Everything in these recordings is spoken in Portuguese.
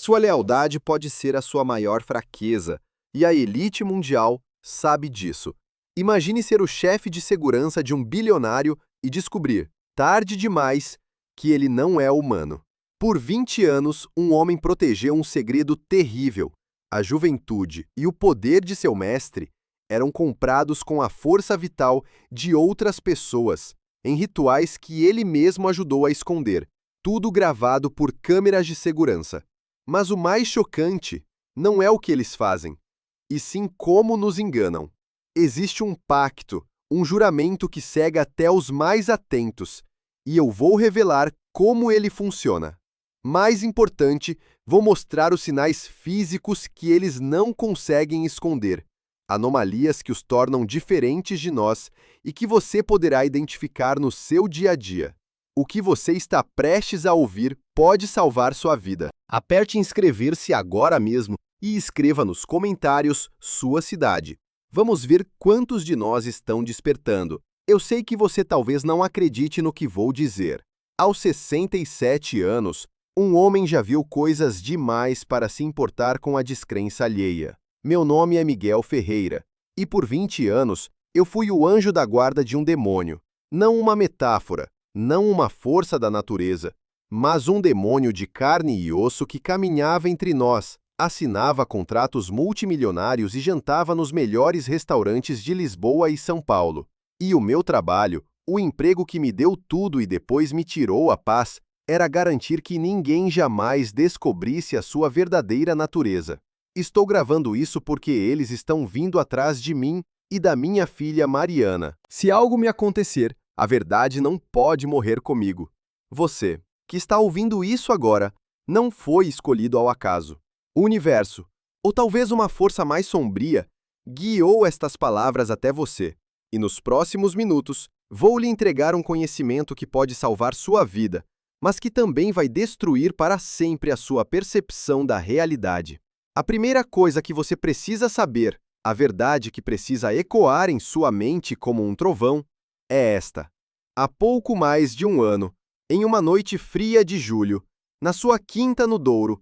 Sua lealdade pode ser a sua maior fraqueza, e a elite mundial sabe disso. Imagine ser o chefe de segurança de um bilionário e descobrir, tarde demais, que ele não é humano. Por 20 anos, um homem protegeu um segredo terrível. A juventude e o poder de seu mestre eram comprados com a força vital de outras pessoas, em rituais que ele mesmo ajudou a esconder, tudo gravado por câmeras de segurança. Mas o mais chocante não é o que eles fazem, e sim como nos enganam. Existe um pacto, um juramento que cega até os mais atentos, e eu vou revelar como ele funciona. Mais importante, vou mostrar os sinais físicos que eles não conseguem esconder, anomalias que os tornam diferentes de nós e que você poderá identificar no seu dia a dia. O que você está prestes a ouvir pode salvar sua vida. Aperte em inscrever-se agora mesmo e escreva nos comentários sua cidade. Vamos ver quantos de nós estão despertando. Eu sei que você talvez não acredite no que vou dizer. Aos 67 anos, um homem já viu coisas demais para se importar com a descrença alheia. Meu nome é Miguel Ferreira, e por 20 anos eu fui o anjo da guarda de um demônio. Não uma metáfora, não uma força da natureza, mas um demônio de carne e osso que caminhava entre nós, assinava contratos multimilionários e jantava nos melhores restaurantes de Lisboa e São Paulo. E o meu trabalho, o emprego que me deu tudo e depois me tirou a paz, era garantir que ninguém jamais descobrisse a sua verdadeira natureza. Estou gravando isso porque eles estão vindo atrás de mim e da minha filha Mariana. Se algo me acontecer, a verdade não pode morrer comigo. Você, que está ouvindo isso agora, não foi escolhido ao acaso. O universo, ou talvez uma força mais sombria, guiou estas palavras até você. E nos próximos minutos, vou lhe entregar um conhecimento que pode salvar sua vida, mas que também vai destruir para sempre a sua percepção da realidade. A primeira coisa que você precisa saber, a verdade que precisa ecoar em sua mente como um trovão, é esta. Há pouco mais de um ano, em uma noite fria de julho, na sua quinta no Douro,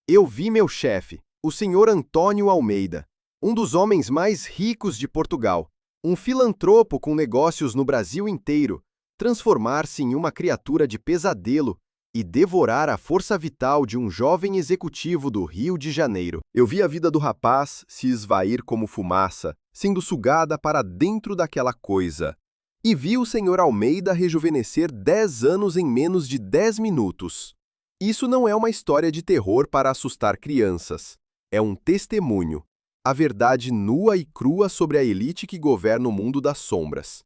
eu vi meu chefe, o Sr. Antônio Almeida, um dos homens mais ricos de Portugal, um filantropo com negócios no Brasil inteiro, transformar-se em uma criatura de pesadelo e devorar a força vital de um jovem executivo do Rio de Janeiro. Eu vi a vida do rapaz se esvair como fumaça, sendo sugada para dentro daquela coisa. E vi o Sr. Almeida rejuvenescer 10 anos em menos de 10 minutos. Isso não é uma história de terror para assustar crianças. É um testemunho. A verdade nua e crua sobre a elite que governa o mundo das sombras.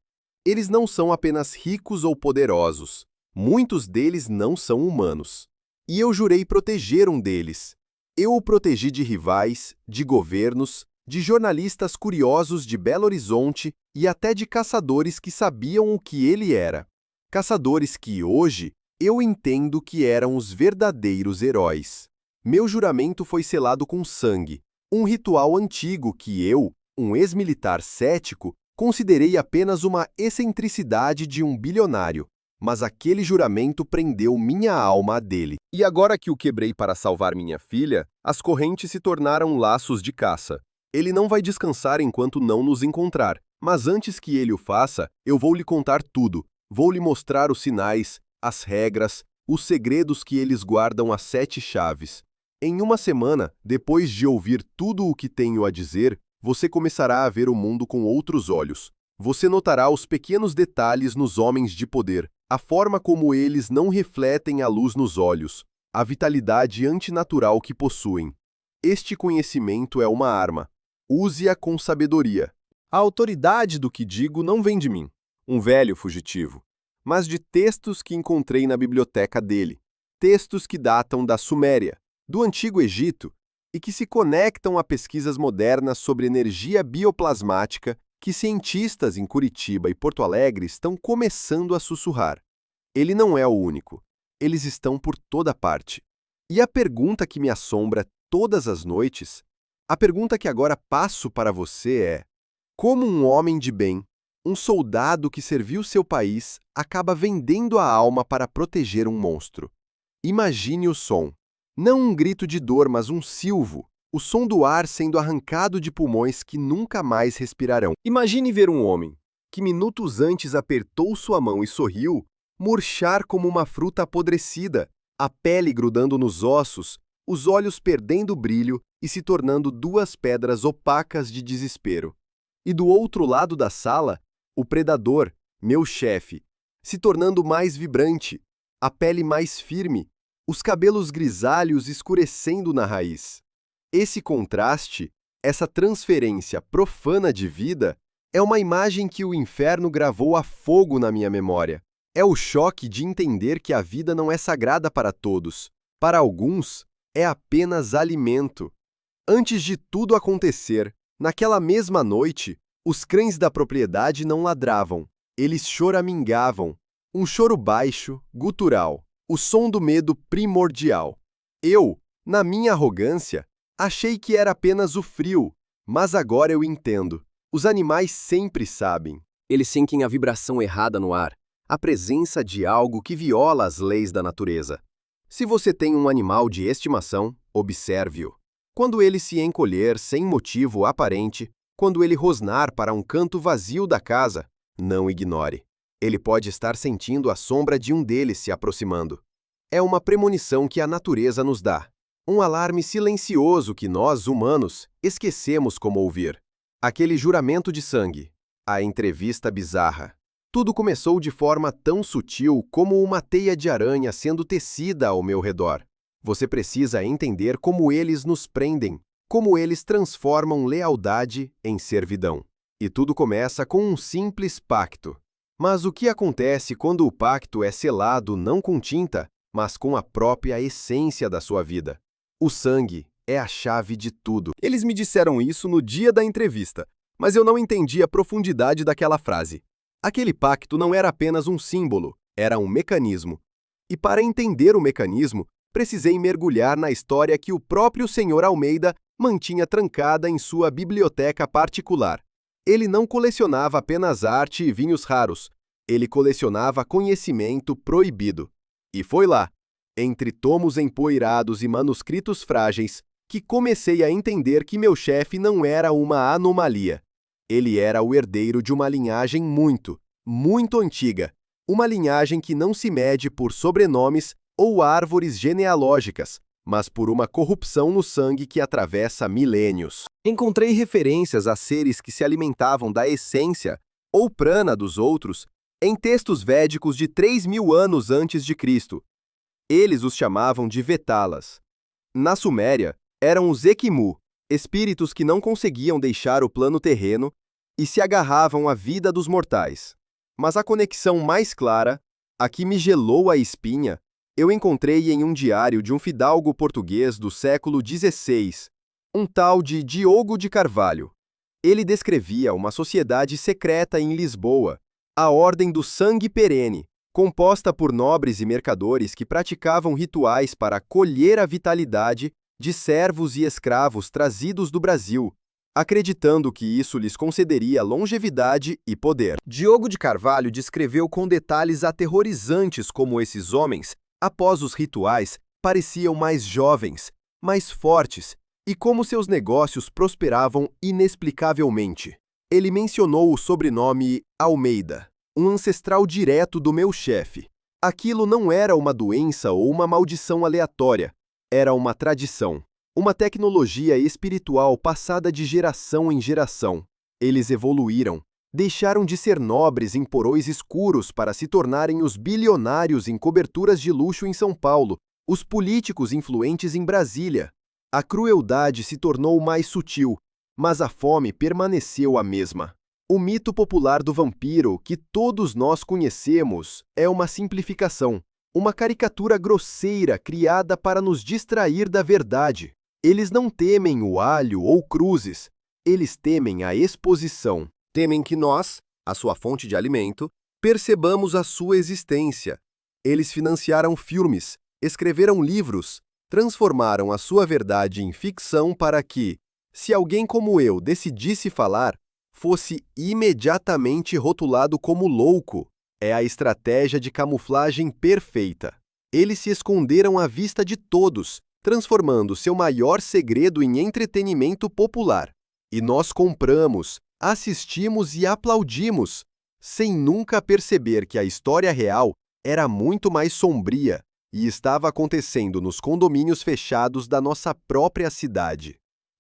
Eles não são apenas ricos ou poderosos. Muitos deles não são humanos. E eu jurei proteger um deles. Eu o protegi de rivais, de governos, de jornalistas curiosos de Belo Horizonte e até de caçadores que sabiam o que ele era. Caçadores que, hoje, eu entendo que eram os verdadeiros heróis. Meu juramento foi selado com sangue, um ritual antigo que eu, um ex-militar cético, considerei apenas uma excentricidade de um bilionário. Mas aquele juramento prendeu minha alma a dele. E agora que o quebrei para salvar minha filha, as correntes se tornaram laços de caça. Ele não vai descansar enquanto não nos encontrar, mas antes que ele o faça, eu vou lhe contar tudo. Vou lhe mostrar os sinais, as regras, os segredos que eles guardam às 7 chaves. Em uma semana, depois de ouvir tudo o que tenho a dizer, você começará a ver o mundo com outros olhos. Você notará os pequenos detalhes nos homens de poder, a forma como eles não refletem a luz nos olhos, a vitalidade antinatural que possuem. Este conhecimento é uma arma. Use-a com sabedoria. A autoridade do que digo não vem de mim, um velho fugitivo, mas de textos que encontrei na biblioteca dele. Textos que datam da Suméria, do Antigo Egito, e que se conectam a pesquisas modernas sobre energia bioplasmática que cientistas em Curitiba e Porto Alegre estão começando a sussurrar. Ele não é o único. Eles estão por toda parte. E a pergunta que me assombra todas as noites, a pergunta que agora passo para você é: como um homem de bem, um soldado que serviu seu país, acaba vendendo a alma para proteger um monstro? Imagine o som. Não um grito de dor, mas um silvo, o som do ar sendo arrancado de pulmões que nunca mais respirarão. Imagine ver um homem, que minutos antes apertou sua mão e sorriu, murchar como uma fruta apodrecida, a pele grudando nos ossos, os olhos perdendo o brilho e se tornando duas pedras opacas de desespero. E do outro lado da sala, o predador, meu chefe, se tornando mais vibrante, a pele mais firme, os cabelos grisalhos escurecendo na raiz. Esse contraste, essa transferência profana de vida, é uma imagem que o inferno gravou a fogo na minha memória. É o choque de entender que a vida não é sagrada para todos. Para alguns, é apenas alimento. Antes de tudo acontecer, naquela mesma noite, os cães da propriedade não ladravam, eles choramingavam. Um choro baixo, gutural, o som do medo primordial. Eu, na minha arrogância, achei que era apenas o frio, mas agora eu entendo. Os animais sempre sabem. Eles sentem a vibração errada no ar, a presença de algo que viola as leis da natureza. Se você tem um animal de estimação, observe-o. Quando ele se encolher sem motivo aparente, quando ele rosnar para um canto vazio da casa, não ignore. Ele pode estar sentindo a sombra de um deles se aproximando. É uma premonição que a natureza nos dá. Um alarme silencioso que nós, humanos, esquecemos como ouvir. Aquele juramento de sangue. A entrevista bizarra. Tudo começou de forma tão sutil como uma teia de aranha sendo tecida ao meu redor. Você precisa entender como eles nos prendem, como eles transformam lealdade em servidão. E tudo começa com um simples pacto. Mas o que acontece quando o pacto é selado não com tinta, mas com a própria essência da sua vida? O sangue é a chave de tudo. Eles me disseram isso no dia da entrevista, mas eu não entendi a profundidade daquela frase. Aquele pacto não era apenas um símbolo, era um mecanismo. E para entender o mecanismo, precisei mergulhar na história que o próprio Sr. Almeida mantinha trancada em sua biblioteca particular. Ele não colecionava apenas arte e vinhos raros, ele colecionava conhecimento proibido. E foi lá, entre tomos empoeirados e manuscritos frágeis, que comecei a entender que meu chefe não era uma anomalia. Ele era o herdeiro de uma linhagem muito, muito antiga, uma linhagem que não se mede por sobrenomes ou árvores genealógicas, mas por uma corrupção no sangue que atravessa milênios. Encontrei referências a seres que se alimentavam da essência ou prana dos outros em textos védicos de 3.000 anos antes de Cristo. Eles os chamavam de Vetalas. Na Suméria, eram os Equimu, espíritos que não conseguiam deixar o plano terreno e se agarravam à vida dos mortais. Mas a conexão mais clara, a que me gelou a espinha, eu encontrei em um diário de um fidalgo português do século XVI, um tal de Diogo de Carvalho. Ele descrevia uma sociedade secreta em Lisboa, a Ordem do Sangue Perene, composta por nobres e mercadores que praticavam rituais para colher a vitalidade de servos e escravos trazidos do Brasil, acreditando que isso lhes concederia longevidade e poder. Diogo de Carvalho descreveu com detalhes aterrorizantes como esses homens, após os rituais, pareciam mais jovens, mais fortes, e como seus negócios prosperavam inexplicavelmente. Ele mencionou o sobrenome Almeida, um ancestral direto do meu chefe. Aquilo não era uma doença ou uma maldição aleatória, era uma tradição, uma tecnologia espiritual passada de geração em geração. Eles evoluíram, deixaram de ser nobres em porões escuros para se tornarem os bilionários em coberturas de luxo em São Paulo, os políticos influentes em Brasília. A crueldade se tornou mais sutil, mas a fome permaneceu a mesma. O mito popular do vampiro, que todos nós conhecemos, é uma simplificação, uma caricatura grosseira criada para nos distrair da verdade. Eles não temem o alho ou cruzes, eles temem a exposição. Temem que nós, a sua fonte de alimento, percebamos a sua existência. Eles financiaram filmes, escreveram livros, transformaram a sua verdade em ficção para que, se alguém como eu decidisse falar, fosse imediatamente rotulado como louco. É a estratégia de camuflagem perfeita. Eles se esconderam à vista de todos, transformando seu maior segredo em entretenimento popular. E nós compramos, assistimos e aplaudimos, sem nunca perceber que a história real era muito mais sombria e estava acontecendo nos condomínios fechados da nossa própria cidade.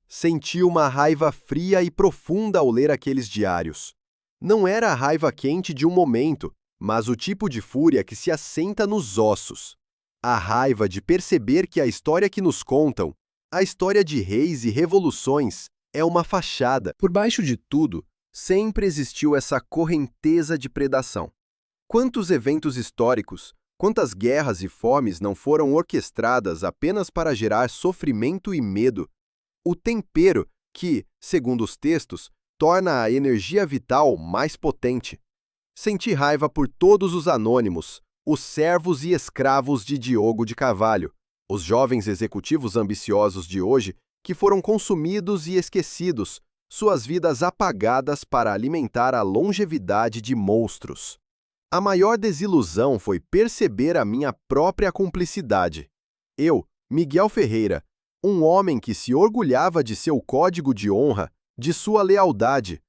Senti uma raiva fria e profunda ao ler aqueles diários. Não era a raiva quente de um momento, mas o tipo de fúria que se assenta nos ossos. A raiva de perceber que a história que nos contam, a história de reis e revoluções, é uma fachada. Por baixo de tudo, sempre existiu essa correnteza de predação. Quantos eventos históricos, quantas guerras e fomes não foram orquestradas apenas para gerar sofrimento e medo? O tempero que, segundo os textos, torna a energia vital mais potente. Senti raiva por todos os anônimos, os servos e escravos de Diogo de Carvalho, os jovens executivos ambiciosos de hoje que foram consumidos e esquecidos, suas vidas apagadas para alimentar a longevidade de monstros. A maior desilusão foi perceber a minha própria cumplicidade. Eu, Miguel Ferreira, um homem que se orgulhava de seu código de honra, de sua lealdade.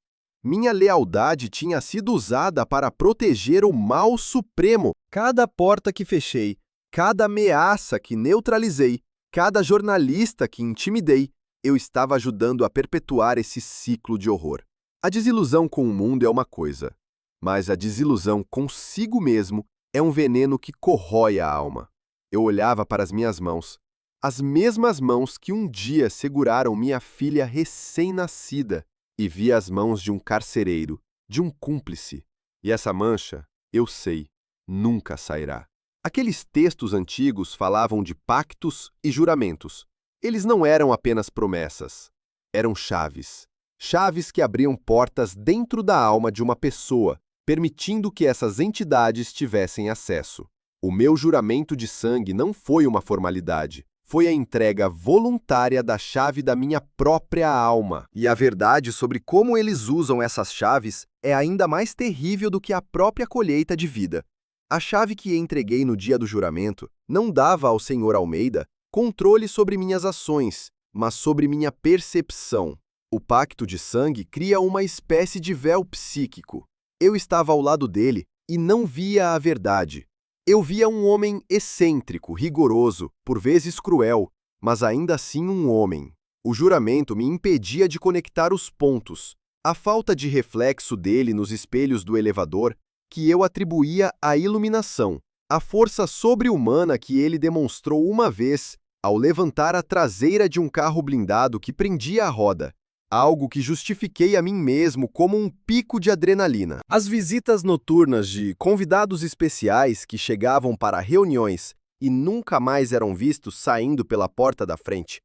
Minha lealdade tinha sido usada para proteger o mal supremo. Cada porta que fechei, cada ameaça que neutralizei, cada jornalista que intimidei, eu estava ajudando a perpetuar esse ciclo de horror. A desilusão com o mundo é uma coisa, mas a desilusão consigo mesmo é um veneno que corrói a alma. Eu olhava para as minhas mãos, as mesmas mãos que um dia seguraram minha filha recém-nascida, e vi as mãos de um carcereiro, de um cúmplice. E essa mancha, eu sei, nunca sairá. Aqueles textos antigos falavam de pactos e juramentos. Eles não eram apenas promessas, eram chaves. Chaves que abriam portas dentro da alma de uma pessoa, permitindo que essas entidades tivessem acesso. O meu juramento de sangue não foi uma formalidade. Foi a entrega voluntária da chave da minha própria alma. E a verdade sobre como eles usam essas chaves é ainda mais terrível do que a própria colheita de vida. A chave que entreguei no dia do juramento não dava ao Sr. Almeida controle sobre minhas ações, mas sobre minha percepção. O pacto de sangue cria uma espécie de véu psíquico. Eu estava ao lado dele e não via a verdade. Eu via um homem excêntrico, rigoroso, por vezes cruel, mas ainda assim um homem. O juramento me impedia de conectar os pontos. A falta de reflexo dele nos espelhos do elevador, que eu atribuía à iluminação, a força sobre-humana que ele demonstrou uma vez ao levantar a traseira de um carro blindado que prendia a roda, algo que justifiquei a mim mesmo como um pico de adrenalina. As visitas noturnas de convidados especiais que chegavam para reuniões e nunca mais eram vistos saindo pela porta da frente.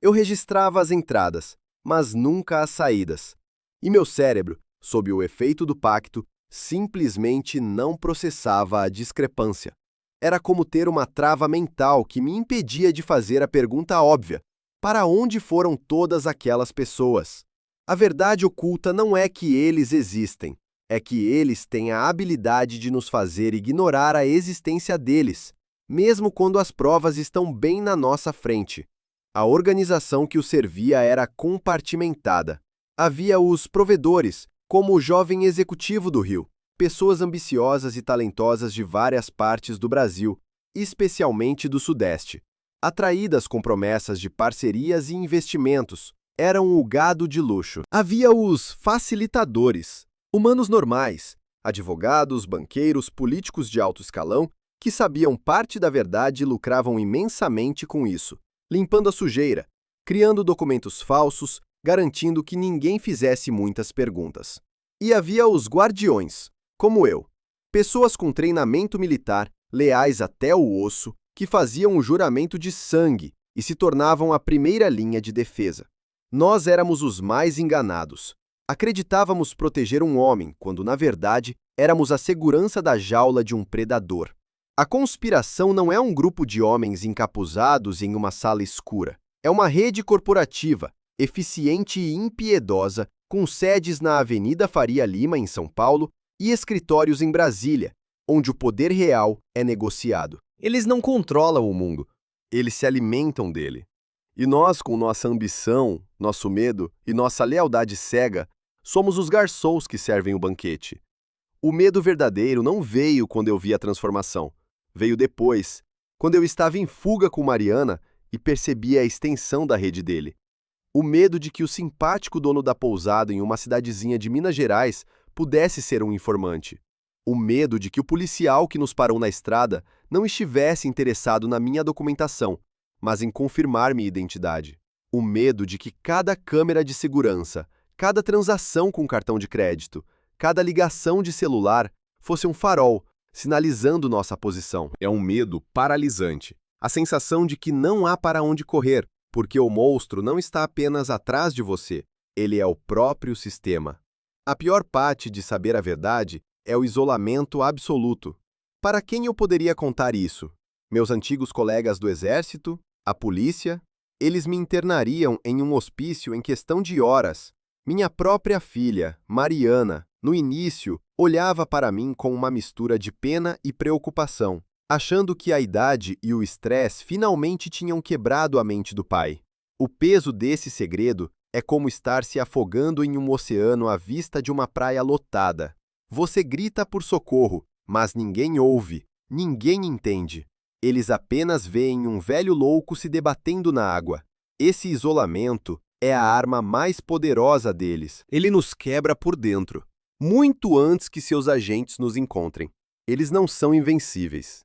Eu registrava as entradas, mas nunca as saídas. E meu cérebro, sob o efeito do pacto, simplesmente não processava a discrepância. Era como ter uma trava mental que me impedia de fazer a pergunta óbvia: para onde foram todas aquelas pessoas? A verdade oculta não é que eles existem, é que eles têm a habilidade de nos fazer ignorar a existência deles, mesmo quando as provas estão bem na nossa frente. A organização que os servia era compartimentada. Havia os provedores, como o jovem executivo do Rio, pessoas ambiciosas e talentosas de várias partes do Brasil, especialmente do Sudeste. Atraídas com promessas de parcerias e investimentos, eram o gado de luxo. Havia os facilitadores, humanos normais, advogados, banqueiros, políticos de alto escalão, que sabiam parte da verdade e lucravam imensamente com isso, limpando a sujeira, criando documentos falsos, garantindo que ninguém fizesse muitas perguntas. E havia os guardiões, como eu, pessoas com treinamento militar, leais até o osso, que faziam o juramento de sangue e se tornavam a primeira linha de defesa. Nós éramos os mais enganados. Acreditávamos proteger um homem, quando, na verdade, éramos a segurança da jaula de um predador. A conspiração não é um grupo de homens encapuzados em uma sala escura. É uma rede corporativa, eficiente e impiedosa, com sedes na Avenida Faria Lima, em São Paulo, e escritórios em Brasília, onde o poder real é negociado. Eles não controlam o mundo. Eles se alimentam dele. E nós, com nossa ambição, nosso medo e nossa lealdade cega, somos os garçons que servem o banquete. O medo verdadeiro não veio quando eu vi a transformação. Veio depois, quando eu estava em fuga com Mariana e percebi a extensão da rede dele. O medo de que o simpático dono da pousada em uma cidadezinha de Minas Gerais pudesse ser um informante. O medo de que o policial que nos parou na estrada não estivesse interessado na minha documentação, mas em confirmar minha identidade. O medo de que cada câmera de segurança, cada transação com cartão de crédito, cada ligação de celular fosse um farol, sinalizando nossa posição. É um medo paralisante. A sensação de que não há para onde correr, porque o monstro não está apenas atrás de você, ele é o próprio sistema. A pior parte de saber a verdade é o isolamento absoluto. Para quem eu poderia contar isso? Meus antigos colegas do exército? A polícia? Eles me internariam em um hospício em questão de horas. Minha própria filha, Mariana, no início, olhava para mim com uma mistura de pena e preocupação, achando que a idade e o estresse finalmente tinham quebrado a mente do pai. O peso desse segredo é como estar se afogando em um oceano à vista de uma praia lotada. Você grita por socorro, mas ninguém ouve, ninguém entende. Eles apenas veem um velho louco se debatendo na água. Esse isolamento é a arma mais poderosa deles. Ele nos quebra por dentro, muito antes que seus agentes nos encontrem. Eles não são invencíveis.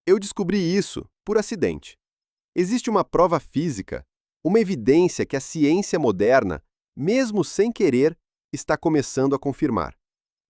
Eu descobri isso por acidente. Existe uma prova física, uma evidência que a ciência moderna, mesmo sem querer, está começando a confirmar.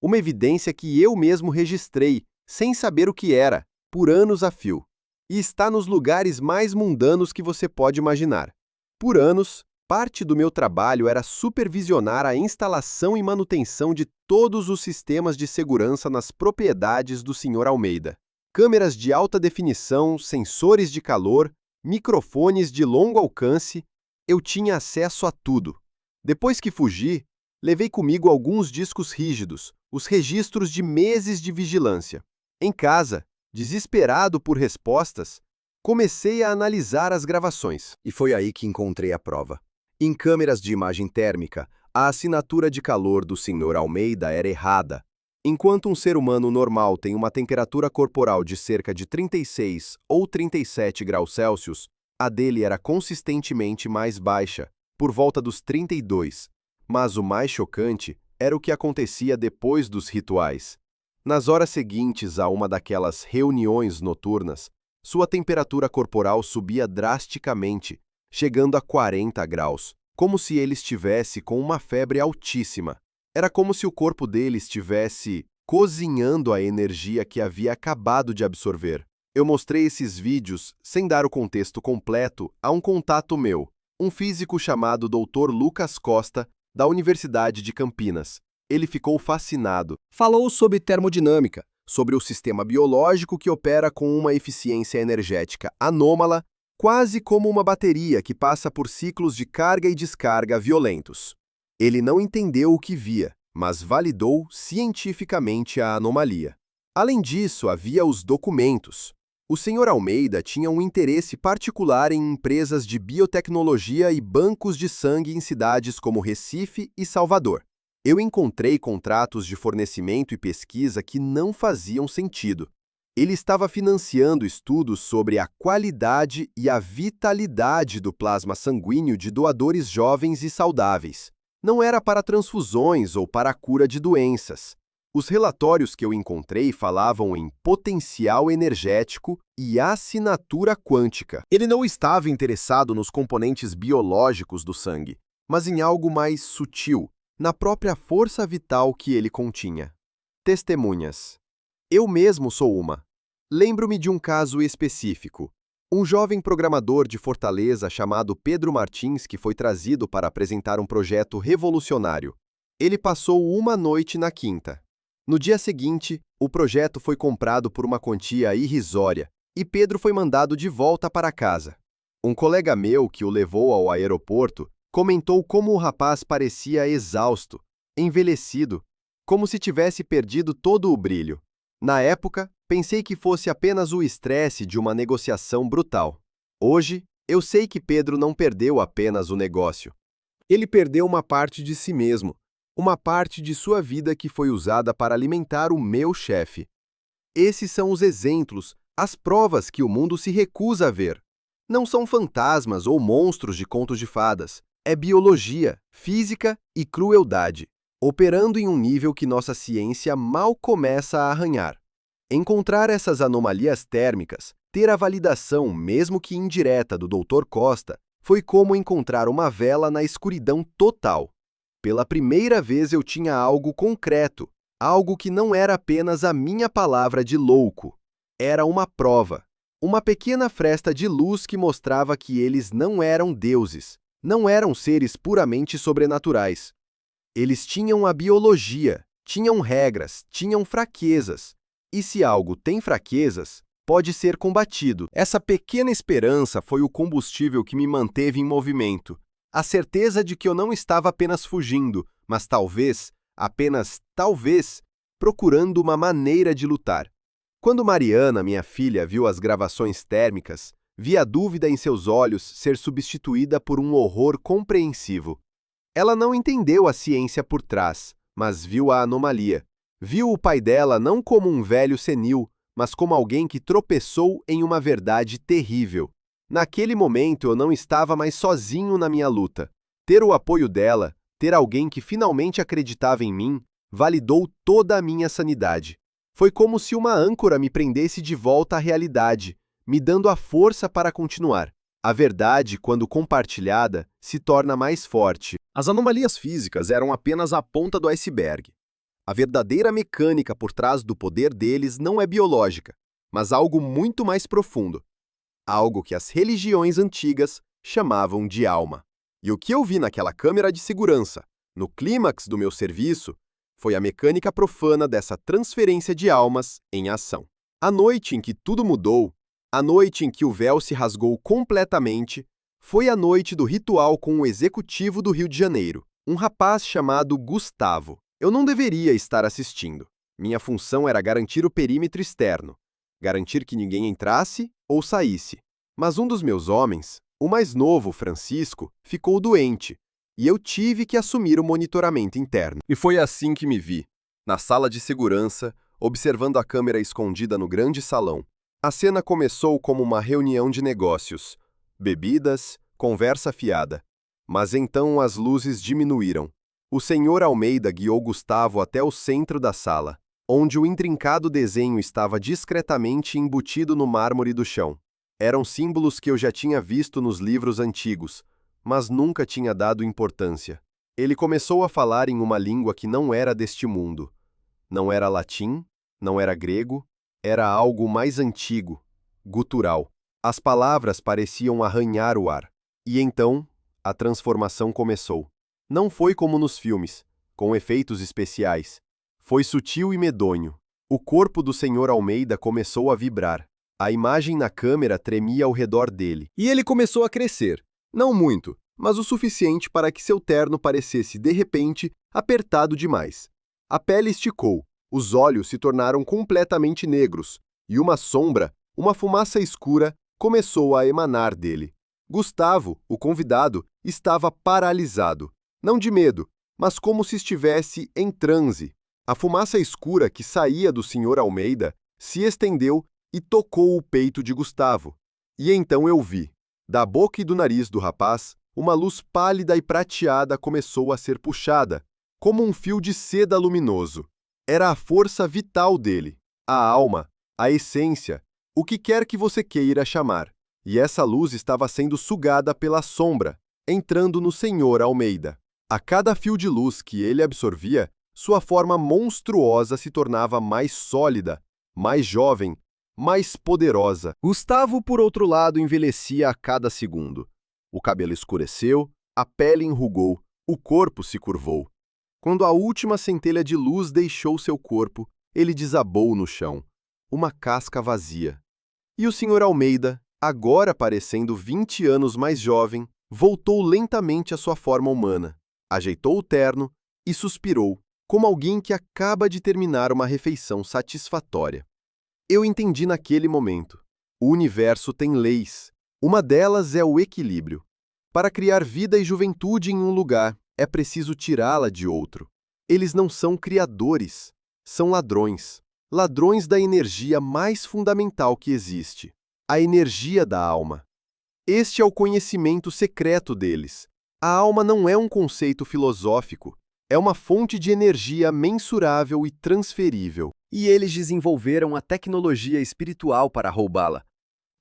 Uma evidência que eu mesmo registrei, sem saber o que era, por anos a fio. E está nos lugares mais mundanos que você pode imaginar. Por anos, parte do meu trabalho era supervisionar a instalação e manutenção de todos os sistemas de segurança nas propriedades do Sr. Almeida. Câmeras de alta definição, sensores de calor, microfones de longo alcance, eu tinha acesso a tudo. Depois que fugi, levei comigo alguns discos rígidos, os registros de meses de vigilância. Em casa, desesperado por respostas, comecei a analisar as gravações. E foi aí que encontrei a prova. Em câmeras de imagem térmica, a assinatura de calor do Sr. Almeida era errada. Enquanto um ser humano normal tem uma temperatura corporal de cerca de 36 ou 37 graus Celsius, a dele era consistentemente mais baixa, por volta dos 32. Mas o mais chocante era o que acontecia depois dos rituais. Nas horas seguintes a uma daquelas reuniões noturnas, sua temperatura corporal subia drasticamente, chegando a 40 graus, como se ele estivesse com uma febre altíssima. Era como se o corpo dele estivesse cozinhando a energia que havia acabado de absorver. Eu mostrei esses vídeos, sem dar o contexto completo, a um contato meu, um físico chamado Dr. Lucas Costa, da Universidade de Campinas. Ele ficou fascinado. Falou sobre termodinâmica, sobre o sistema biológico que opera com uma eficiência energética anômala, quase como uma bateria que passa por ciclos de carga e descarga violentos. Ele não entendeu o que via, mas validou cientificamente a anomalia. Além disso, havia os documentos. O Sr. Almeida tinha um interesse particular em empresas de biotecnologia e bancos de sangue em cidades como Recife e Salvador. Eu encontrei contratos de fornecimento e pesquisa que não faziam sentido. Ele estava financiando estudos sobre a qualidade e a vitalidade do plasma sanguíneo de doadores jovens e saudáveis. Não era para transfusões ou para a cura de doenças. Os relatórios que eu encontrei falavam em potencial energético e assinatura quântica. Ele não estava interessado nos componentes biológicos do sangue, mas em algo mais sutil, na própria força vital que ele continha. Testemunhas. Eu mesmo sou uma. Lembro-me de um caso específico. Um jovem programador de Fortaleza chamado Pedro Martins que foi trazido para apresentar um projeto revolucionário. Ele passou uma noite na quinta. No dia seguinte, o projeto foi comprado por uma quantia irrisória e Pedro foi mandado de volta para casa. Um colega meu que o levou ao aeroporto comentou como o rapaz parecia exausto, envelhecido, como se tivesse perdido todo o brilho. Na época, pensei que fosse apenas o estresse de uma negociação brutal. Hoje, eu sei que Pedro não perdeu apenas o negócio. Ele perdeu uma parte de si mesmo, uma parte de sua vida que foi usada para alimentar o meu chefe. Esses são os exemplos, as provas que o mundo se recusa a ver. Não são fantasmas ou monstros de contos de fadas. É biologia, física e crueldade, operando em um nível que nossa ciência mal começa a arranhar. Encontrar essas anomalias térmicas, ter a validação, mesmo que indireta, do Dr. Costa, foi como encontrar uma vela na escuridão total. Pela primeira vez eu tinha algo concreto, algo que não era apenas a minha palavra de louco. Era uma prova, uma pequena fresta de luz que mostrava que eles não eram deuses, não eram seres puramente sobrenaturais. Eles tinham a biologia, tinham regras, tinham fraquezas. E se algo tem fraquezas, pode ser combatido. Essa pequena esperança foi o combustível que me manteve em movimento. A certeza de que eu não estava apenas fugindo, mas talvez, apenas talvez, procurando uma maneira de lutar. Quando Mariana, minha filha, viu as gravações térmicas, vi a dúvida em seus olhos ser substituída por um horror compreensivo. Ela não entendeu a ciência por trás, mas viu a anomalia. Viu o pai dela não como um velho senil, mas como alguém que tropeçou em uma verdade terrível. Naquele momento eu não estava mais sozinho na minha luta. Ter o apoio dela, ter alguém que finalmente acreditava em mim, validou toda a minha sanidade. Foi como se uma âncora me prendesse de volta à realidade, me dando a força para continuar. A verdade, quando compartilhada, se torna mais forte. As anomalias físicas eram apenas a ponta do iceberg. A verdadeira mecânica por trás do poder deles não é biológica, mas algo muito mais profundo. Algo que as religiões antigas chamavam de alma. E o que eu vi naquela câmera de segurança, no clímax do meu serviço, foi a mecânica profana dessa transferência de almas em ação. A noite em que tudo mudou, a noite em que o véu se rasgou completamente, foi a noite do ritual com o executivo do Rio de Janeiro, um rapaz chamado Gustavo. Eu não deveria estar assistindo. Minha função era garantir o perímetro externo, garantir que ninguém entrasse ou saísse. Mas um dos meus homens, o mais novo, Francisco, ficou doente, e eu tive que assumir o monitoramento interno. E foi assim que me vi, na sala de segurança, observando a câmera escondida no grande salão. A cena começou como uma reunião de negócios, bebidas, conversa fiada. Mas então as luzes diminuíram. O senhor Almeida guiou Gustavo até o centro da sala, onde o intrincado desenho estava discretamente embutido no mármore do chão. Eram símbolos que eu já tinha visto nos livros antigos, mas nunca tinha dado importância. Ele começou a falar em uma língua que não era deste mundo. Não era latim, não era grego, era algo mais antigo, gutural. As palavras pareciam arranhar o ar. E então, a transformação começou. Não foi como nos filmes, com efeitos especiais. Foi sutil e medonho. O corpo do Sr. Almeida começou a vibrar. A imagem na câmera tremia ao redor dele. E ele começou a crescer. Não muito, mas o suficiente para que seu terno parecesse, de repente, apertado demais. A pele esticou, os olhos se tornaram completamente negros, e uma sombra, uma fumaça escura, começou a emanar dele. Gustavo, o convidado, estava paralisado. Não de medo, mas como se estivesse em transe. A fumaça escura que saía do Sr. Almeida se estendeu e tocou o peito de Gustavo. E então eu vi, da boca e do nariz do rapaz, uma luz pálida e prateada começou a ser puxada, como um fio de seda luminoso. Era a força vital dele, a alma, a essência, o que quer que você queira chamar. E essa luz estava sendo sugada pela sombra, entrando no Sr. Almeida. A cada fio de luz que ele absorvia, sua forma monstruosa se tornava mais sólida, mais jovem, mais poderosa. Gustavo, por outro lado, envelhecia a cada segundo. O cabelo escureceu, a pele enrugou, o corpo se curvou. Quando a última centelha de luz deixou seu corpo, ele desabou no chão, uma casca vazia. E o Sr. Almeida, agora parecendo 20 anos mais jovem, voltou lentamente à sua forma humana. Ajeitou o terno e suspirou, como alguém que acaba de terminar uma refeição satisfatória. Eu entendi naquele momento. O universo tem leis. Uma delas é o equilíbrio. Para criar vida e juventude em um lugar, é preciso tirá-la de outro. Eles não são criadores, são ladrões. Ladrões da energia mais fundamental que existe, a energia da alma. Este é o conhecimento secreto deles. A alma não é um conceito filosófico, é uma fonte de energia mensurável e transferível. E eles desenvolveram a tecnologia espiritual para roubá-la.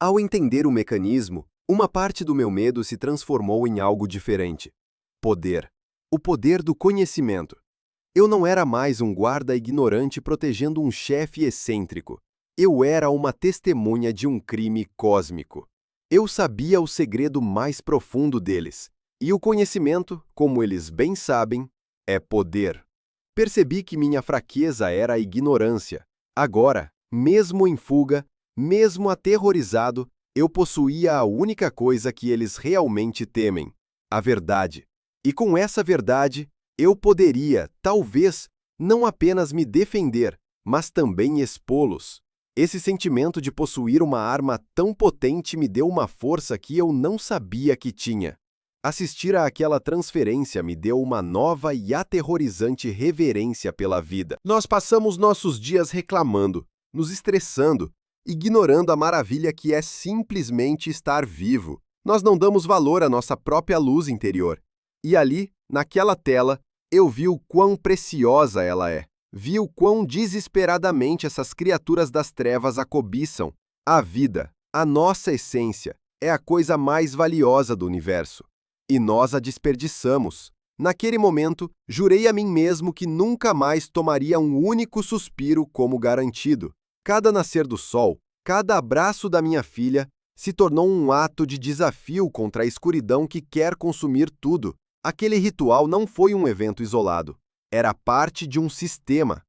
Ao entender o mecanismo, uma parte do meu medo se transformou em algo diferente. Poder. O poder do conhecimento. Eu não era mais um guarda ignorante protegendo um chefe excêntrico. Eu era uma testemunha de um crime cósmico. Eu sabia o segredo mais profundo deles. E o conhecimento, como eles bem sabem, é poder. Percebi que minha fraqueza era a ignorância. Agora, mesmo em fuga, mesmo aterrorizado, eu possuía a única coisa que eles realmente temem, a verdade. E com essa verdade, eu poderia, talvez, não apenas me defender, mas também expô-los. Esse sentimento de possuir uma arma tão potente me deu uma força que eu não sabia que tinha. Assistir àquela transferência me deu uma nova e aterrorizante reverência pela vida. Nós passamos nossos dias reclamando, nos estressando, ignorando a maravilha que é simplesmente estar vivo. Nós não damos valor à nossa própria luz interior. E ali, naquela tela, eu vi o quão preciosa ela é. Vi o quão desesperadamente essas criaturas das trevas a cobiçam. A vida, a nossa essência, é a coisa mais valiosa do universo. E nós a desperdiçamos. Naquele momento, jurei a mim mesmo que nunca mais tomaria um único suspiro como garantido. Cada nascer do sol, cada abraço da minha filha, se tornou um ato de desafio contra a escuridão que quer consumir tudo. Aquele ritual não foi um evento isolado. Era parte de um sistema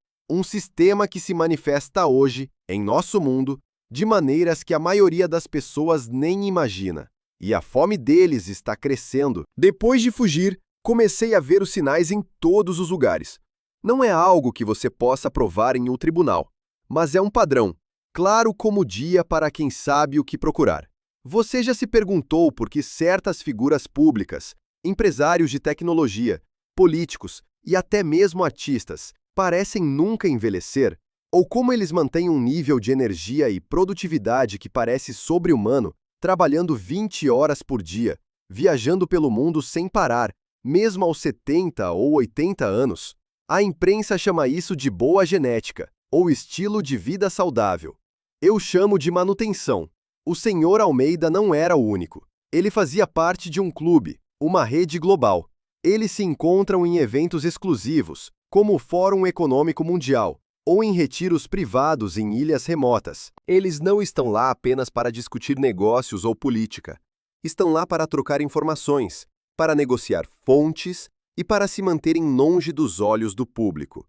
que se manifesta hoje, em nosso mundo, de maneiras que a maioria das pessoas nem imagina. E a fome deles está crescendo. Depois de fugir, comecei a ver os sinais em todos os lugares. Não é algo que você possa provar em um tribunal, mas é um padrão, claro como o dia para quem sabe o que procurar. Você já se perguntou por que certas figuras públicas, empresários de tecnologia, políticos e até mesmo artistas parecem nunca envelhecer? Ou como eles mantêm um nível de energia e produtividade que parece sobre-humano, trabalhando 20 horas por dia, viajando pelo mundo sem parar, mesmo aos 70 ou 80 anos? A imprensa chama isso de boa genética, ou estilo de vida saudável. Eu chamo de manutenção. O Sr. Almeida não era o único. Ele fazia parte de um clube, uma rede global. Eles se encontram em eventos exclusivos, como o Fórum Econômico Mundial, ou em retiros privados em ilhas remotas. Eles não estão lá apenas para discutir negócios ou política. Estão lá para trocar informações, para negociar fontes e para se manterem longe dos olhos do público.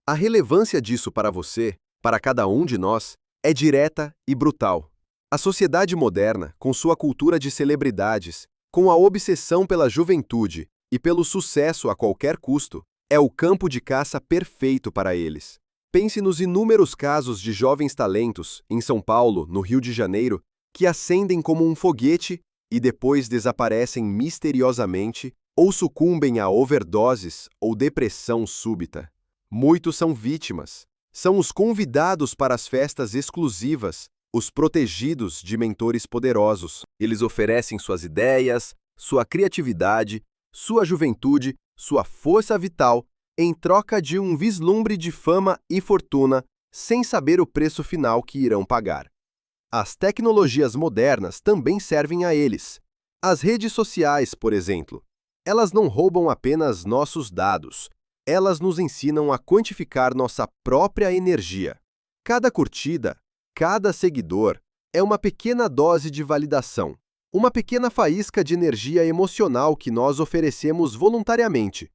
A relevância disso para você, para cada um de nós, é direta e brutal. A sociedade moderna, com sua cultura de celebridades, com a obsessão pela juventude e pelo sucesso a qualquer custo, é o campo de caça perfeito para eles. Pense nos inúmeros casos de jovens talentos, em São Paulo, no Rio de Janeiro, que acendem como um foguete e depois desaparecem misteriosamente ou sucumbem a overdoses ou depressão súbita. Muitos são vítimas. São os convidados para as festas exclusivas, os protegidos de mentores poderosos. Eles oferecem suas ideias, sua criatividade, sua juventude, sua força vital, em troca de um vislumbre de fama e fortuna, sem saber o preço final que irão pagar. As tecnologias modernas também servem a eles. As redes sociais, por exemplo, elas não roubam apenas nossos dados, elas nos ensinam a quantificar nossa própria energia. Cada curtida, cada seguidor, é uma pequena dose de validação, uma pequena faísca de energia emocional que nós oferecemos voluntariamente.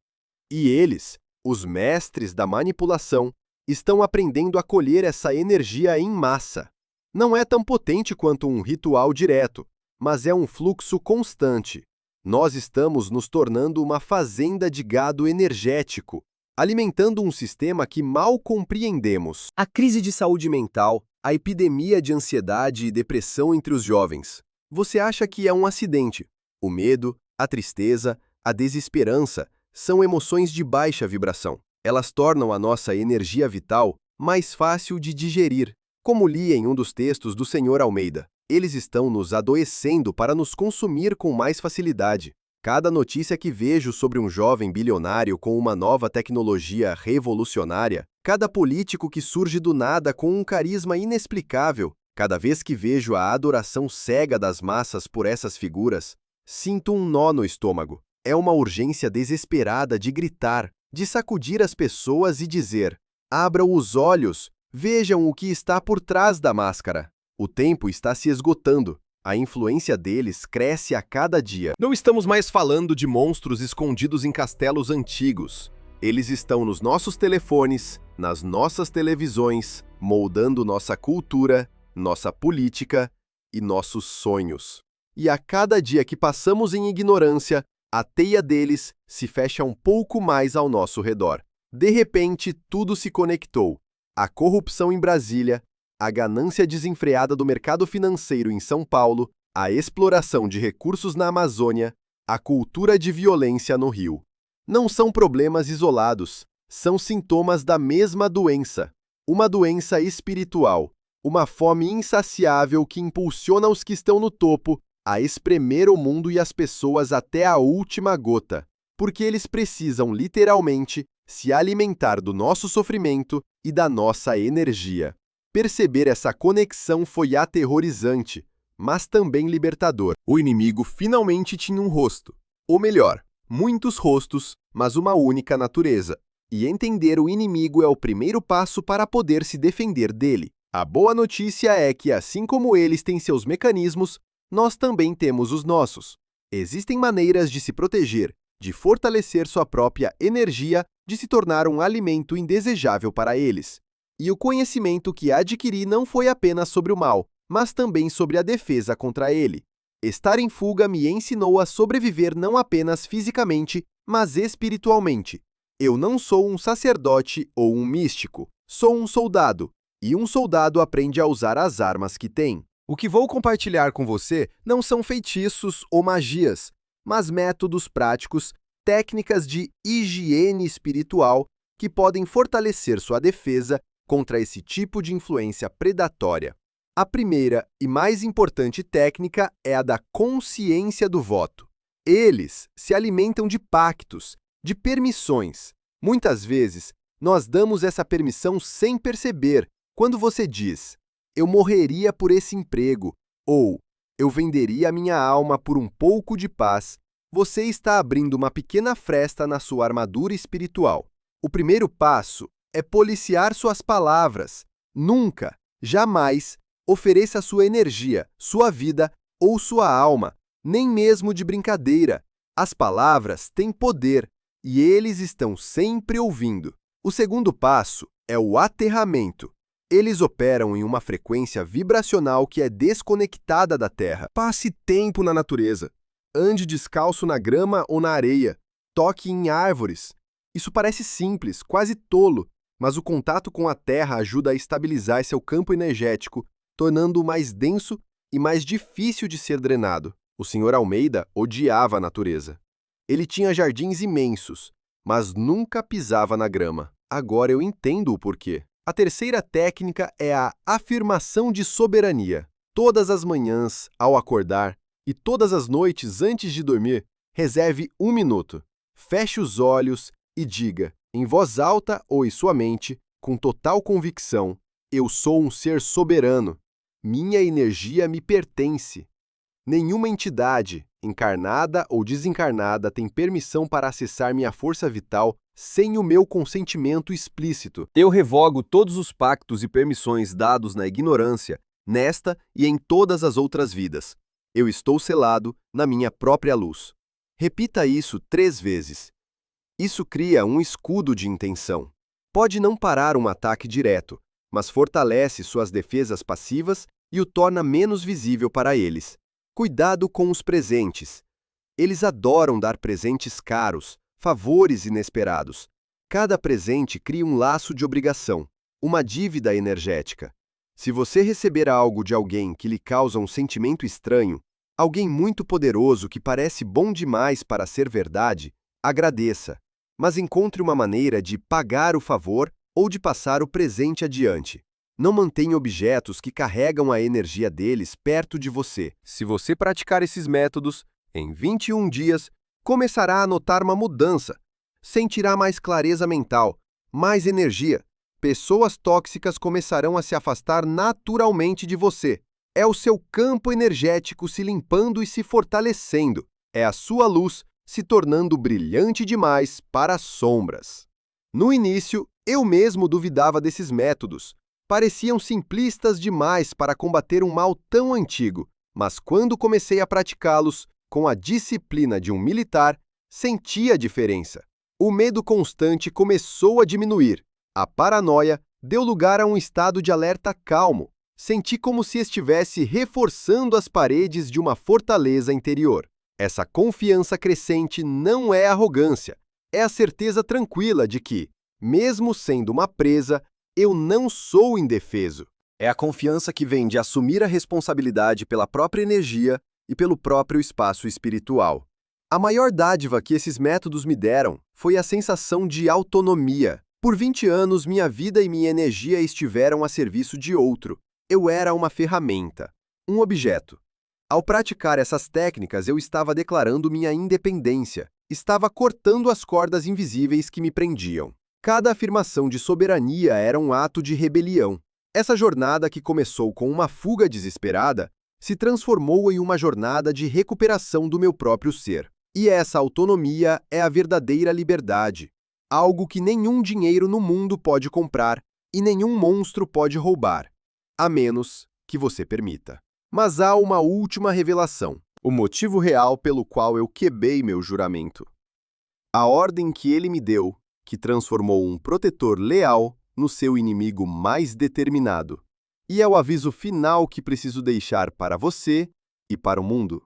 E eles, os mestres da manipulação, estão aprendendo a colher essa energia em massa. Não é tão potente quanto um ritual direto, mas é um fluxo constante. Nós estamos nos tornando uma fazenda de gado energético, alimentando um sistema que mal compreendemos. A crise de saúde mental, a epidemia de ansiedade e depressão entre os jovens. Você acha que é um acidente. O medo, a tristeza, a desesperança são emoções de baixa vibração. Elas tornam a nossa energia vital mais fácil de digerir. Como li em um dos textos do Sr. Almeida, eles estão nos adoecendo para nos consumir com mais facilidade. Cada notícia que vejo sobre um jovem bilionário com uma nova tecnologia revolucionária, cada político que surge do nada com um carisma inexplicável, cada vez que vejo a adoração cega das massas por essas figuras, sinto um nó no estômago. É uma urgência desesperada de gritar, de sacudir as pessoas e dizer: abram os olhos, vejam o que está por trás da máscara. O tempo está se esgotando. A influência deles cresce a cada dia. Não estamos mais falando de monstros escondidos em castelos antigos. Eles estão nos nossos telefones, nas nossas televisões, moldando nossa cultura, nossa política e nossos sonhos. E a cada dia que passamos em ignorância, a teia deles se fecha um pouco mais ao nosso redor. De repente, tudo se conectou. A corrupção em Brasília, a ganância desenfreada do mercado financeiro em São Paulo, a exploração de recursos na Amazônia, a cultura de violência no Rio. Não são problemas isolados, são sintomas da mesma doença. Uma doença espiritual, uma fome insaciável que impulsiona os que estão no topo a espremer o mundo e as pessoas até a última gota, porque eles precisam literalmente se alimentar do nosso sofrimento e da nossa energia. Perceber essa conexão foi aterrorizante, mas também libertador. O inimigo finalmente tinha um rosto. Ou melhor, muitos rostos, mas uma única natureza. E entender o inimigo é o primeiro passo para poder se defender dele. A boa notícia é que, assim como eles têm seus mecanismos, nós também temos os nossos. Existem maneiras de se proteger, de fortalecer sua própria energia, de se tornar um alimento indesejável para eles. E o conhecimento que adquiri não foi apenas sobre o mal, mas também sobre a defesa contra ele. Estar em fuga me ensinou a sobreviver não apenas fisicamente, mas espiritualmente. Eu não sou um sacerdote ou um místico, sou um soldado, e um soldado aprende a usar as armas que tem. O que vou compartilhar com você não são feitiços ou magias, mas métodos práticos, técnicas de higiene espiritual que podem fortalecer sua defesa contra esse tipo de influência predatória. A primeira e mais importante técnica é a da consciência do voto. Eles se alimentam de pactos, de permissões. Muitas vezes, nós damos essa permissão sem perceber, quando você diz: eu morreria por esse emprego, ou eu venderia a minha alma por um pouco de paz. Você está abrindo uma pequena fresta na sua armadura espiritual. O primeiro passo é policiar suas palavras. Nunca, jamais, ofereça sua energia, sua vida ou sua alma, nem mesmo de brincadeira. As palavras têm poder e eles estão sempre ouvindo. O segundo passo é o aterramento. Eles operam em uma frequência vibracional que é desconectada da Terra. Passe tempo na natureza. Ande descalço na grama ou na areia. Toque em árvores. Isso parece simples, quase tolo, mas o contato com a Terra ajuda a estabilizar seu campo energético, tornando-o mais denso e mais difícil de ser drenado. O Sr. Almeida odiava a natureza. Ele tinha jardins imensos, mas nunca pisava na grama. Agora eu entendo o porquê. A terceira técnica é a afirmação de soberania. Todas as manhãs, ao acordar, e todas as noites antes de dormir, reserve 1 minuto. Feche os olhos e diga, em voz alta ou em sua mente, com total convicção: eu sou um ser soberano. Minha energia me pertence. Nenhuma entidade, encarnada ou desencarnada, tem permissão para acessar minha força vital sem o meu consentimento explícito. Eu revogo todos os pactos e permissões dados na ignorância, nesta e em todas as outras vidas. Eu estou selado na minha própria luz. Repita isso 3 vezes. Isso cria um escudo de intenção. Pode não parar um ataque direto, mas fortalece suas defesas passivas e o torna menos visível para eles. Cuidado com os presentes. Eles adoram dar presentes caros, favores inesperados. Cada presente cria um laço de obrigação, uma dívida energética. Se você receber algo de alguém que lhe causa um sentimento estranho, Alguém muito poderoso que parece bom demais para ser verdade, agradeça, mas encontre uma maneira de pagar o favor ou de passar o presente adiante. Não mantenha objetos que carregam a energia deles perto de você. Se você praticar esses métodos, em 21 dias, começará a notar uma mudança. Sentirá mais clareza mental, mais energia. Pessoas tóxicas começarão a se afastar naturalmente de você. É o seu campo energético se limpando e se fortalecendo. É a sua luz se tornando brilhante demais para as sombras. No início, eu mesmo duvidava desses métodos. Pareciam simplistas demais para combater um mal tão antigo, mas quando comecei a praticá-los, com a disciplina de um militar, senti a diferença. O medo constante começou a diminuir. A paranoia deu lugar a um estado de alerta calmo. Senti como se estivesse reforçando as paredes de uma fortaleza interior. Essa confiança crescente não é arrogância, é a certeza tranquila de que, mesmo sendo uma presa, eu não sou indefeso. É a confiança que vem de assumir a responsabilidade pela própria energia e pelo próprio espaço espiritual. A maior dádiva que esses métodos me deram foi a sensação de autonomia. Por 20 anos, minha vida e minha energia estiveram a serviço de outro. Eu era uma ferramenta, um objeto. Ao praticar essas técnicas, eu estava declarando minha independência, estava cortando as cordas invisíveis que me prendiam. Cada afirmação de soberania era um ato de rebelião. Essa jornada, que começou com uma fuga desesperada, se transformou em uma jornada de recuperação do meu próprio ser. E essa autonomia é a verdadeira liberdade, algo que nenhum dinheiro no mundo pode comprar e nenhum monstro pode roubar, a menos que você permita. Mas há uma última revelação, o motivo real pelo qual eu quebrei meu juramento. A ordem que ele me deu, que transformou um protetor leal no seu inimigo mais determinado. E é o aviso final que preciso deixar para você e para o mundo.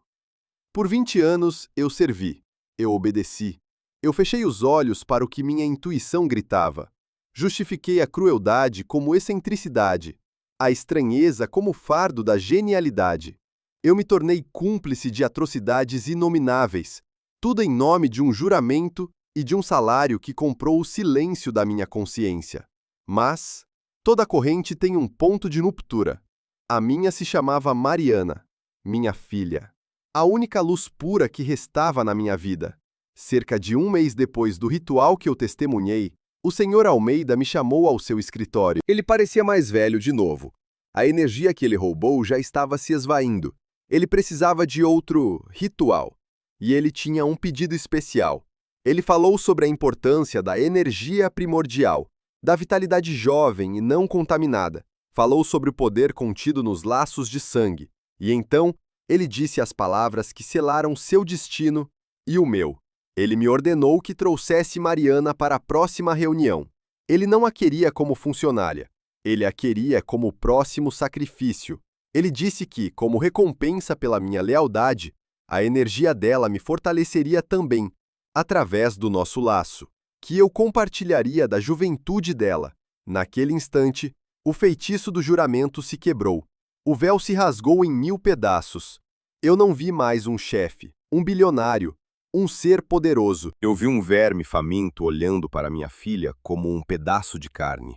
Por 20 anos eu servi, eu obedeci, eu fechei os olhos para o que minha intuição gritava. Justifiquei a crueldade como excentricidade, a estranheza como fardo da genialidade. Eu me tornei cúmplice de atrocidades inomináveis, tudo em nome de um juramento e de um salário que comprou o silêncio da minha consciência. Mas toda corrente tem um ponto de ruptura. A minha se chamava Mariana, minha filha, a única luz pura que restava na minha vida. Cerca de um mês depois do ritual que eu testemunhei, o Sr. Almeida me chamou ao seu escritório. Ele parecia mais velho de novo. A energia que ele roubou já estava se esvaindo. Ele precisava de outro ritual. E ele tinha um pedido especial. Ele falou sobre a importância da energia primordial, da vitalidade jovem e não contaminada. Falou sobre o poder contido nos laços de sangue. E então, ele disse as palavras que selaram seu destino e o meu. Ele me ordenou que trouxesse Mariana para a próxima reunião. Ele não a queria como funcionária. Ele a queria como próximo sacrifício. Ele disse que, como recompensa pela minha lealdade, a energia dela me fortaleceria também, através do nosso laço, que eu compartilharia da juventude dela. Naquele instante, o feitiço do juramento se quebrou. O véu se rasgou em 1000 pedaços. Eu não vi mais um chefe, um bilionário, um ser poderoso. Eu vi um verme faminto olhando para minha filha como um pedaço de carne.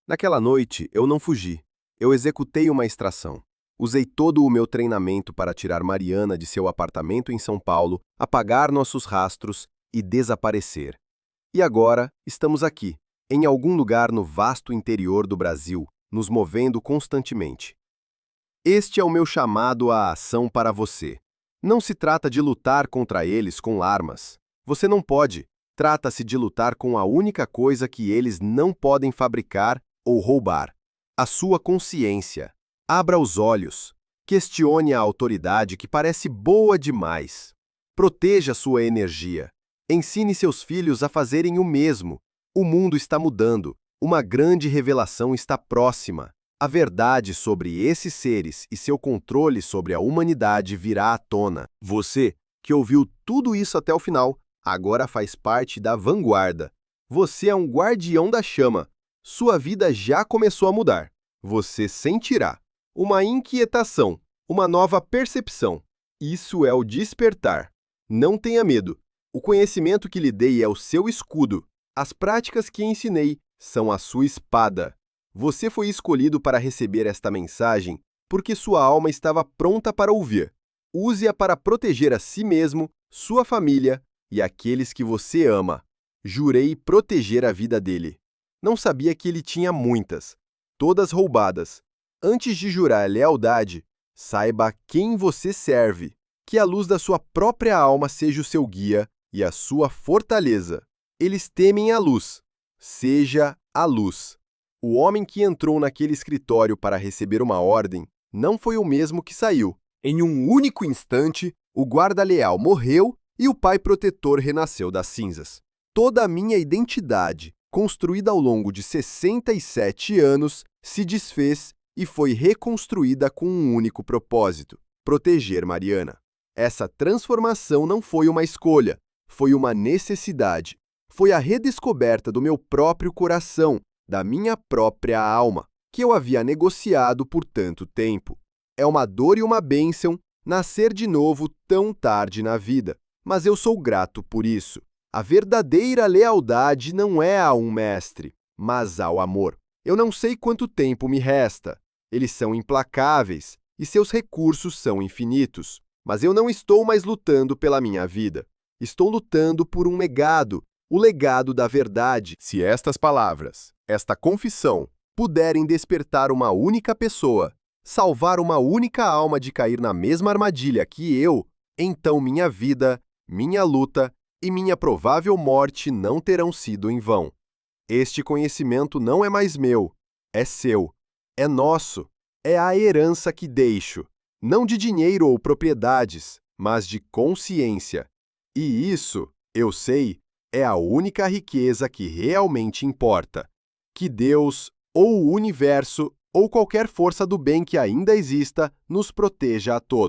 Naquela noite, eu não fugi. Eu executei uma extração. Usei todo o meu treinamento para tirar Mariana de seu apartamento em São Paulo, apagar nossos rastros e desaparecer. E agora, estamos aqui, em algum lugar no vasto interior do Brasil, nos movendo constantemente. Este é o meu chamado à ação para você. Não se trata de lutar contra eles com armas. Você não pode. Trata-se de lutar com a única coisa que eles não podem fabricar ou roubar: a sua consciência. Abra os olhos. Questione a autoridade que parece boa demais. Proteja sua energia. Ensine seus filhos a fazerem o mesmo. O mundo está mudando. Uma grande revelação está próxima. A verdade sobre esses seres e seu controle sobre a humanidade virá à tona. Você, que ouviu tudo isso até o final, agora faz parte da vanguarda. Você é um guardião da chama. Sua vida já começou a mudar. Você sentirá uma inquietação, uma nova percepção. Isso é o despertar. Não tenha medo. O conhecimento que lhe dei é o seu escudo. As práticas que ensinei são a sua espada. Você foi escolhido para receber esta mensagem porque sua alma estava pronta para ouvir. Use-a para proteger a si mesmo, sua família e aqueles que você ama. Jurei proteger a vida dele. Não sabia que ele tinha muitas, todas roubadas. Antes de jurar lealdade, saiba a quem você serve. Que a luz da sua própria alma seja o seu guia e a sua fortaleza. Eles temem a luz. Seja a luz. O homem que entrou naquele escritório para receber uma ordem não foi o mesmo que saiu. Em um único instante, o guarda leal morreu e o pai protetor renasceu das cinzas. Toda a minha identidade, construída ao longo de 67 anos, se desfez e foi reconstruída com um único propósito: proteger Mariana. Essa transformação não foi uma escolha, foi uma necessidade. Foi a redescoberta do meu próprio coração, da minha própria alma, que eu havia negociado por tanto tempo. É uma dor e uma bênção nascer de novo tão tarde na vida, mas eu sou grato por isso. A verdadeira lealdade não é a um mestre, mas ao amor. Eu não sei quanto tempo me resta. Eles são implacáveis e seus recursos são infinitos. Mas eu não estou mais lutando pela minha vida. Estou lutando por um legado, o legado da verdade. Se estas palavras, esta confissão, puderem despertar uma única pessoa, salvar uma única alma de cair na mesma armadilha que eu, então minha vida, minha luta e minha provável morte não terão sido em vão. Este conhecimento não é mais meu, é seu, é nosso, é a herança que deixo. Não de dinheiro ou propriedades, mas de consciência. E isso, eu sei, é a única riqueza que realmente importa. Que Deus, ou o universo, ou qualquer força do bem que ainda exista, nos proteja a todos.